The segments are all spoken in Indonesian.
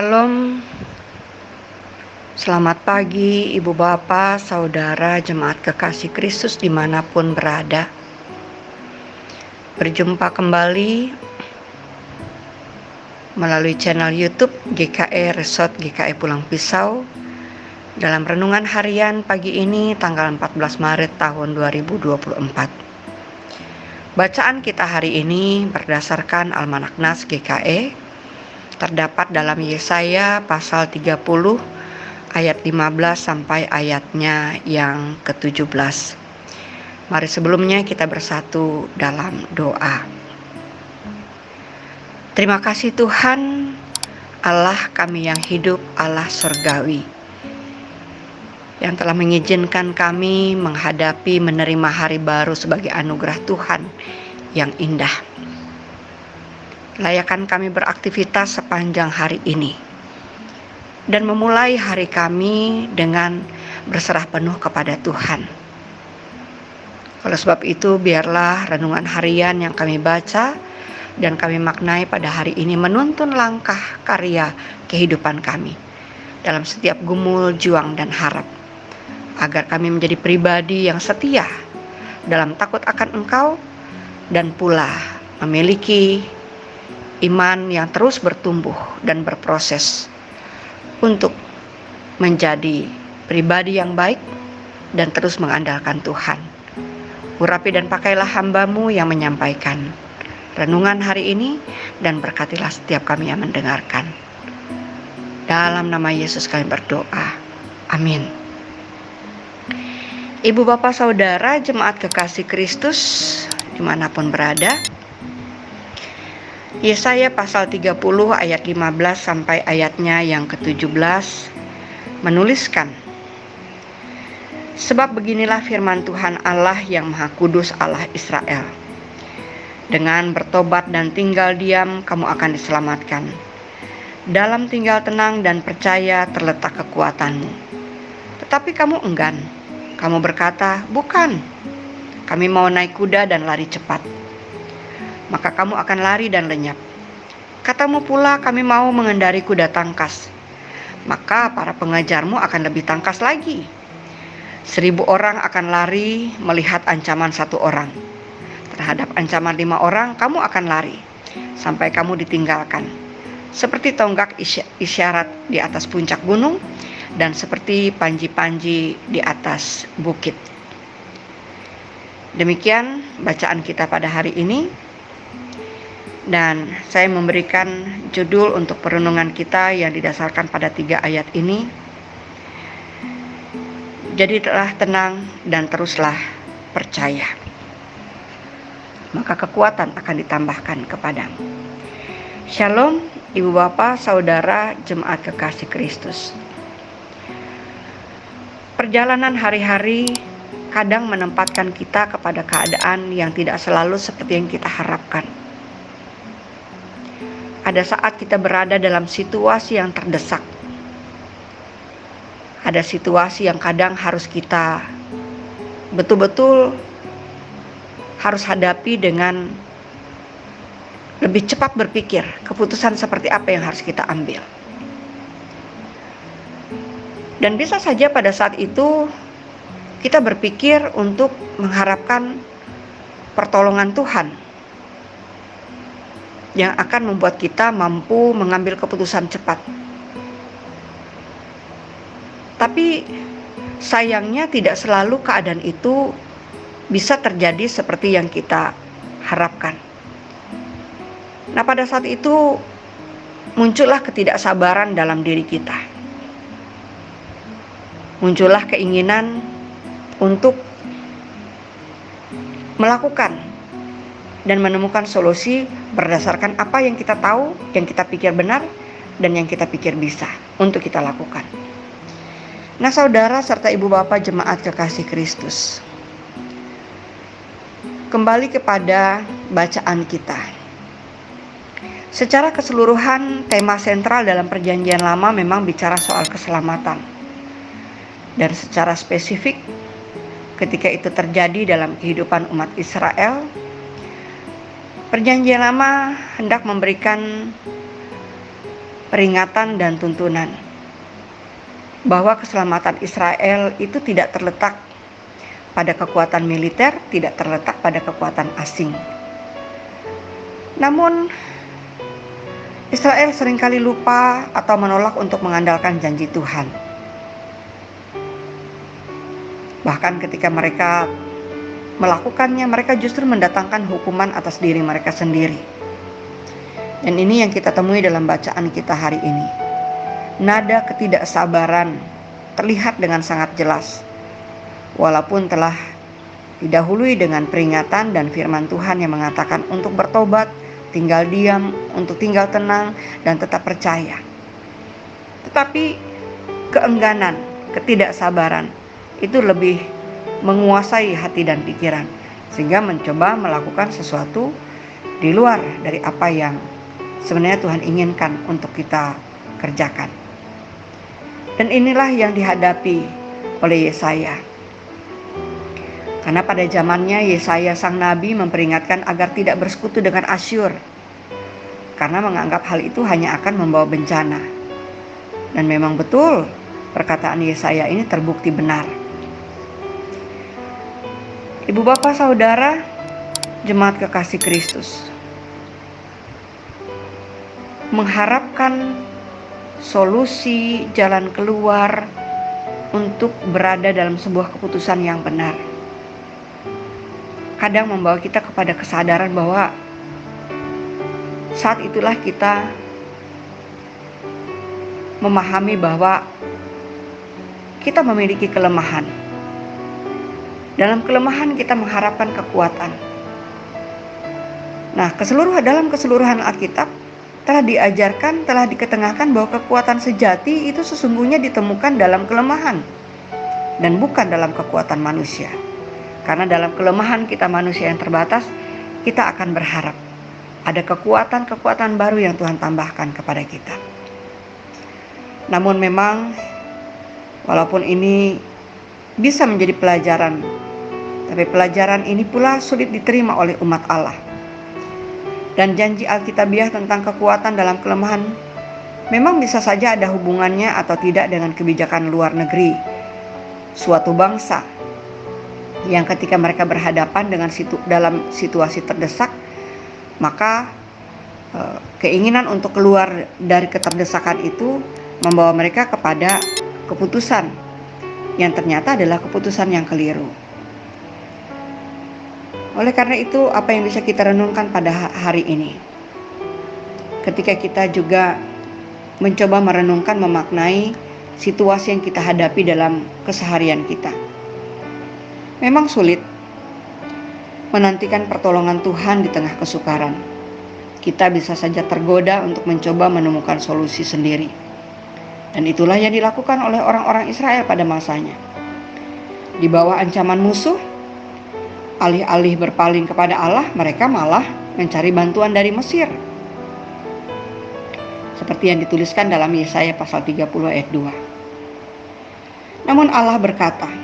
Shalom, selamat pagi Ibu Bapak, Saudara, Jemaat Kekasih Kristus dimanapun berada. Berjumpa kembali melalui channel YouTube GKE Resort GKE Pulang Pisau dalam renungan harian pagi ini tanggal 14 Maret tahun 2024. Bacaan kita hari ini berdasarkan Almanak Nas GKE terdapat dalam Yesaya pasal 30 ayat 15 sampai ayatnya yang ke-17. Mari sebelumnya kita bersatu dalam doa. Terima kasih Tuhan, Allah kami yang hidup, Allah surgawi, yang telah mengizinkan kami menghadapi menerima hari baru sebagai anugerah Tuhan yang indah. Layakkan kami beraktivitas sepanjang hari ini dan memulai hari kami dengan berserah penuh kepada Tuhan. Oleh sebab itu, biarlah renungan harian yang kami baca dan kami maknai pada hari ini menuntun langkah karya kehidupan kami dalam setiap gumul, juang, dan harap, agar kami menjadi pribadi yang setia dalam takut akan Engkau dan pula memiliki iman yang terus bertumbuh dan berproses untuk menjadi pribadi yang baik dan terus mengandalkan Tuhan. Urapi dan pakailah hamba-Mu yang menyampaikan renungan hari ini dan berkatilah setiap kami yang mendengarkan. Dalam nama Yesus kami berdoa. Amin. Ibu Bapak Saudara Jemaat Kekasih Kristus dimanapun berada, Yesaya pasal 30 ayat 15 sampai ayatnya yang ke-17 menuliskan, sebab beginilah firman Tuhan Allah yang Maha Kudus, Allah Israel. Dengan bertobat dan tinggal diam kamu akan diselamatkan. Dalam tinggal tenang dan percaya terletak kekuatanmu. Tetapi kamu enggan. Kamu berkata, bukan, kami mau naik kuda dan lari cepat. Maka kamu akan lari dan lenyap. Katamu pula, kami mau mengendari kuda tangkas. Maka para pengejarmu akan lebih tangkas lagi. 1000 orang akan lari melihat ancaman 1 orang. Terhadap ancaman 5 orang, kamu akan lari sampai kamu ditinggalkan. Seperti tonggak isyarat di atas puncak gunung dan seperti panji-panji di atas bukit. Demikian bacaan kita pada hari ini. Dan saya memberikan judul untuk perenungan kita yang didasarkan pada 3 ayat ini. Jadilah tenang dan teruslah percaya, maka kekuatan akan ditambahkan kepadamu. Shalom, Ibu Bapak, Saudara, Jemaat Kekasih Kristus. Perjalanan hari-hari kadang menempatkan kita kepada keadaan yang tidak selalu seperti yang kita harapkan. Ada saat kita berada dalam situasi yang terdesak. Ada situasi yang kadang harus kita betul-betul harus hadapi dengan lebih cepat berpikir keputusan seperti apa yang harus kita ambil. Dan bisa saja pada saat itu kita berpikir untuk mengharapkan pertolongan Tuhan yang akan membuat kita mampu mengambil keputusan cepat. Tapi sayangnya tidak selalu keadaan itu bisa terjadi seperti yang kita harapkan. Nah, pada saat itu muncullah ketidaksabaran dalam diri kita. Muncullah keinginan untuk melakukan dan menemukan solusi berdasarkan apa yang kita tahu, yang kita pikir benar, dan yang kita pikir bisa untuk kita lakukan. Nah, saudara serta ibu bapak jemaat kekasih Kristus, kembali kepada bacaan kita. Secara keseluruhan, tema sentral dalam Perjanjian Lama memang bicara soal keselamatan. Dan secara spesifik, ketika itu terjadi dalam kehidupan umat Israel, Perjanjian Lama hendak memberikan peringatan dan tuntunan bahwa keselamatan Israel itu tidak terletak pada kekuatan militer, tidak terletak pada kekuatan asing. Namun Israel seringkali lupa atau menolak untuk mengandalkan janji Tuhan. Bahkan ketika mereka melakukannya, mereka justru mendatangkan hukuman atas diri mereka sendiri. Dan ini yang kita temui dalam bacaan kita hari ini. Nada ketidaksabaran terlihat dengan sangat jelas. Walaupun telah didahului dengan peringatan dan firman Tuhan yang mengatakan untuk bertobat, tinggal diam, untuk tinggal tenang, dan tetap percaya. Tetapi keengganan, ketidaksabaran itu lebih menguasai hati dan pikiran, sehingga mencoba melakukan sesuatu di luar dari apa yang sebenarnya Tuhan inginkan untuk kita kerjakan. Dan inilah yang dihadapi oleh Yesaya. Karena pada zamannya Yesaya sang nabi memperingatkan agar tidak bersekutu dengan Asyur, karena menganggap hal itu hanya akan membawa bencana. Dan memang betul perkataan Yesaya ini terbukti benar. Ibu bapak saudara, jemaat kekasih Kristus, mengharapkan solusi jalan keluar untuk berada dalam sebuah keputusan yang benar kadang membawa kita kepada kesadaran bahwa saat itulah kita memahami bahwa kita memiliki kelemahan. Dalam kelemahan kita mengharapkan kekuatan. Nah, dalam keseluruhan Alkitab telah diajarkan, telah diketengahkan bahwa kekuatan sejati itu sesungguhnya ditemukan dalam kelemahan dan bukan dalam kekuatan manusia. Karena dalam kelemahan kita manusia yang terbatas, kita akan berharap ada kekuatan-kekuatan baru yang Tuhan tambahkan kepada kita. Namun memang walaupun ini bisa menjadi pelajaran, tapi pelajaran ini pula sulit diterima oleh umat Allah. Dan janji Alkitabiah tentang kekuatan dalam kelemahan memang bisa saja ada hubungannya atau tidak dengan kebijakan luar negeri suatu bangsa yang ketika mereka berhadapan dengan dalam situasi terdesak, maka keinginan untuk keluar dari keterdesakan itu membawa mereka kepada keputusan yang ternyata adalah keputusan yang keliru. Oleh karena itu, apa yang bisa kita renungkan pada hari ini? Ketika kita juga mencoba merenungkan, memaknai situasi yang kita hadapi dalam keseharian kita. Memang sulit menantikan pertolongan Tuhan di tengah kesukaran. Kita bisa saja tergoda untuk mencoba menemukan solusi sendiri. Dan itulah yang dilakukan oleh orang-orang Israel pada masanya. Di bawah ancaman musuh, alih-alih berpaling kepada Allah, mereka malah mencari bantuan dari Mesir. Seperti yang dituliskan dalam Yesaya pasal 30 ayat 2. Namun Allah berkata,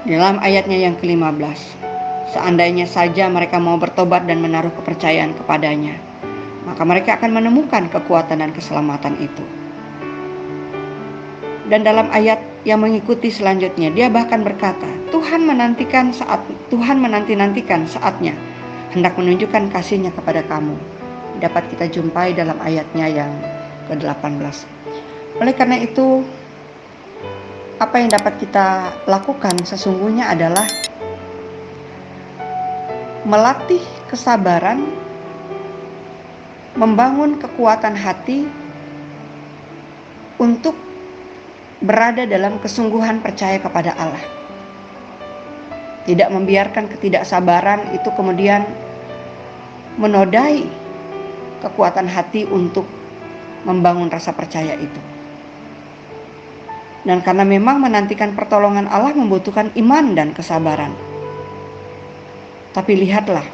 dalam ayatnya yang ke-15, seandainya saja mereka mau bertobat dan menaruh kepercayaan kepadanya, maka mereka akan menemukan kekuatan dan keselamatan itu. Dan dalam ayat yang mengikuti selanjutnya, dia bahkan berkata, Tuhan menanti-nantikan saatnya hendak menunjukkan kasih-Nya kepada kamu. Dapat kita jumpai dalam ayatnya yang ke-18. Oleh karena itu, apa yang dapat kita lakukan sesungguhnya adalah melatih kesabaran, membangun kekuatan hati untuk berada dalam kesungguhan percaya kepada Allah. Tidak membiarkan ketidaksabaran itu kemudian menodai kekuatan hati untuk membangun rasa percaya itu. Dan karena memang menantikan pertolongan Allah membutuhkan iman dan kesabaran. Tapi lihatlah,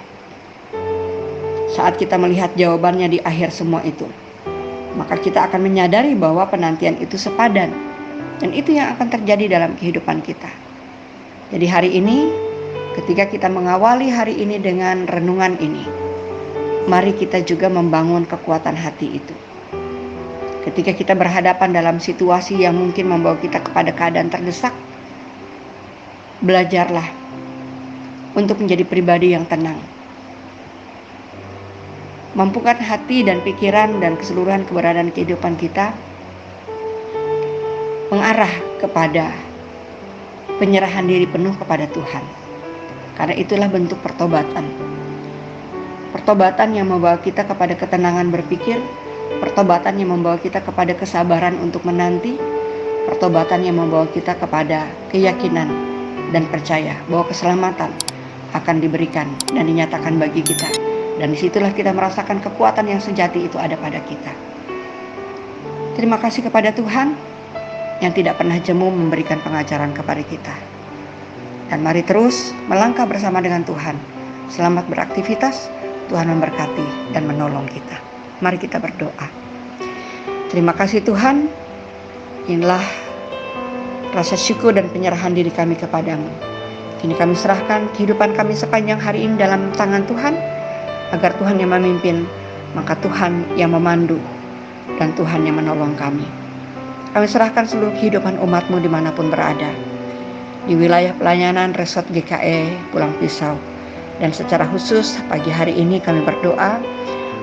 saat kita melihat jawabannya di akhir semua itu, maka kita akan menyadari bahwa penantian itu sepadan. Dan itu yang akan terjadi dalam kehidupan kita. Jadi hari ini, ketika kita mengawali hari ini dengan renungan ini, mari kita juga membangun kekuatan hati itu. Ketika kita berhadapan dalam situasi yang mungkin membawa kita kepada keadaan terdesak, belajarlah untuk menjadi pribadi yang tenang. Mampukan hati dan pikiran dan keseluruhan keberadaan kehidupan kita mengarah kepada penyerahan diri penuh kepada Tuhan. Karena itulah bentuk pertobatan. Pertobatan yang membawa kita kepada ketenangan berpikir, pertobatan yang membawa kita kepada kesabaran untuk menanti, pertobatan yang membawa kita kepada keyakinan dan percaya bahwa keselamatan akan diberikan dan dinyatakan bagi kita. Dan disitulah kita merasakan kekuatan yang sejati itu ada pada kita. Terima kasih kepada Tuhan yang tidak pernah jemu memberikan pengajaran kepada kita. Dan mari terus melangkah bersama dengan Tuhan. Selamat beraktivitas, Tuhan memberkati dan menolong kita. Mari kita berdoa. Terima kasih Tuhan, inilah rasa syukur dan penyerahan diri kami kepadamu. Kini kami serahkan kehidupan kami sepanjang hari ini dalam tangan Tuhan, agar Tuhan yang memimpin, maka Tuhan yang memandu, dan Tuhan yang menolong kami. Kami serahkan seluruh kehidupan umat-Mu dimanapun berada, di wilayah pelayanan Resort GKE Pulang Pisau. Dan secara khusus pagi hari ini kami berdoa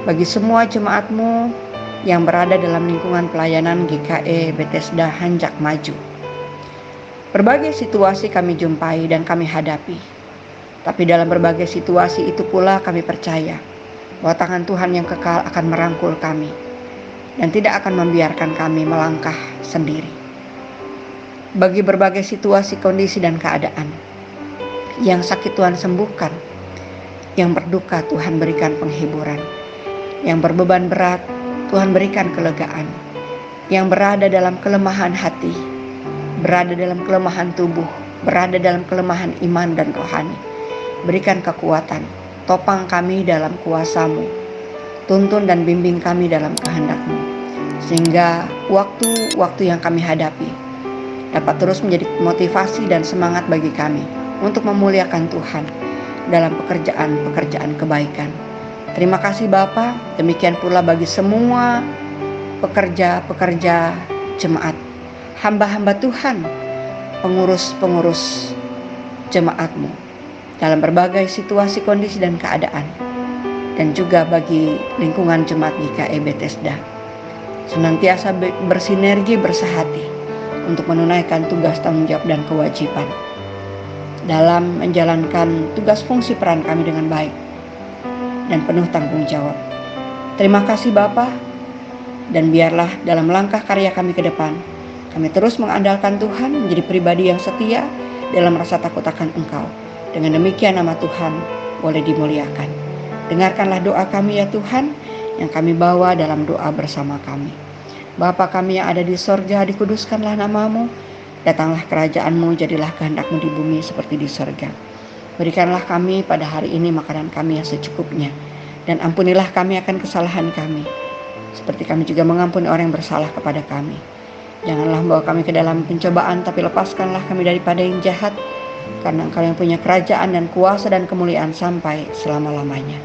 bagi semua jemaat-Mu yang berada dalam lingkungan pelayanan GKE Bethesda Hanjak Maju. Berbagai situasi kami jumpai dan kami hadapi. Tapi dalam berbagai situasi itu pula kami percaya bahwa tangan Tuhan yang kekal akan merangkul kami dan tidak akan membiarkan kami melangkah sendiri. Bagi berbagai situasi, kondisi, dan keadaan, yang sakit Tuhan sembuhkan, yang berduka Tuhan berikan penghiburan, yang berbeban berat Tuhan berikan kelegaan, yang berada dalam kelemahan hati, berada dalam kelemahan tubuh, berada dalam kelemahan iman dan rohani, berikan kekuatan, topang kami dalam kuasa-Mu, tuntun dan bimbing kami dalam kehendak-Mu, sehingga waktu-waktu yang kami hadapi dapat terus menjadi motivasi dan semangat bagi kami untuk memuliakan Tuhan dalam pekerjaan-pekerjaan kebaikan. Terima kasih Bapa, demikian pula bagi semua pekerja-pekerja jemaat, hamba-hamba Tuhan, pengurus-pengurus jemaat-Mu dalam berbagai situasi, kondisi, dan keadaan, dan juga bagi lingkungan jemaat GKE Bethesda, senantiasa bersinergi, bersehati untuk menunaikan tugas, tanggung jawab, dan kewajiban dalam menjalankan tugas fungsi peran kami dengan baik dan penuh tanggung jawab. Terima kasih Bapa, dan biarlah dalam langkah karya kami ke depan, kami terus mengandalkan Tuhan, menjadi pribadi yang setia dalam rasa takut akan Engkau. Dengan demikian nama Tuhan boleh dimuliakan. Dengarkanlah doa kami ya Tuhan, yang kami bawa dalam doa bersama kami. Bapa kami yang ada di sorga, dikuduskanlah nama-Mu. Datanglah kerajaan-Mu, jadilah kehendak-Mu di bumi seperti di sorga. Berikanlah kami pada hari ini makanan kami yang secukupnya. Dan ampunilah kami akan kesalahan kami, seperti kami juga mengampuni orang yang bersalah kepada kami. Janganlah membawa kami ke dalam pencobaan, tapi lepaskanlah kami daripada yang jahat. Karena Engkau yang punya kerajaan dan kuasa dan kemuliaan sampai selama-lamanya.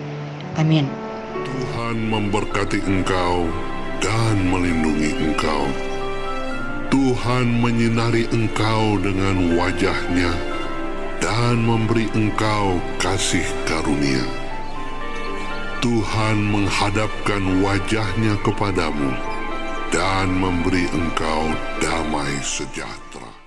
Amin. Tuhan memberkati engkau dan melindungi engkau. Tuhan menyinari engkau dengan wajah-Nya dan memberi engkau kasih karunia. Tuhan menghadapkan wajah-Nya kepadamu dan memberi engkau damai sejahtera.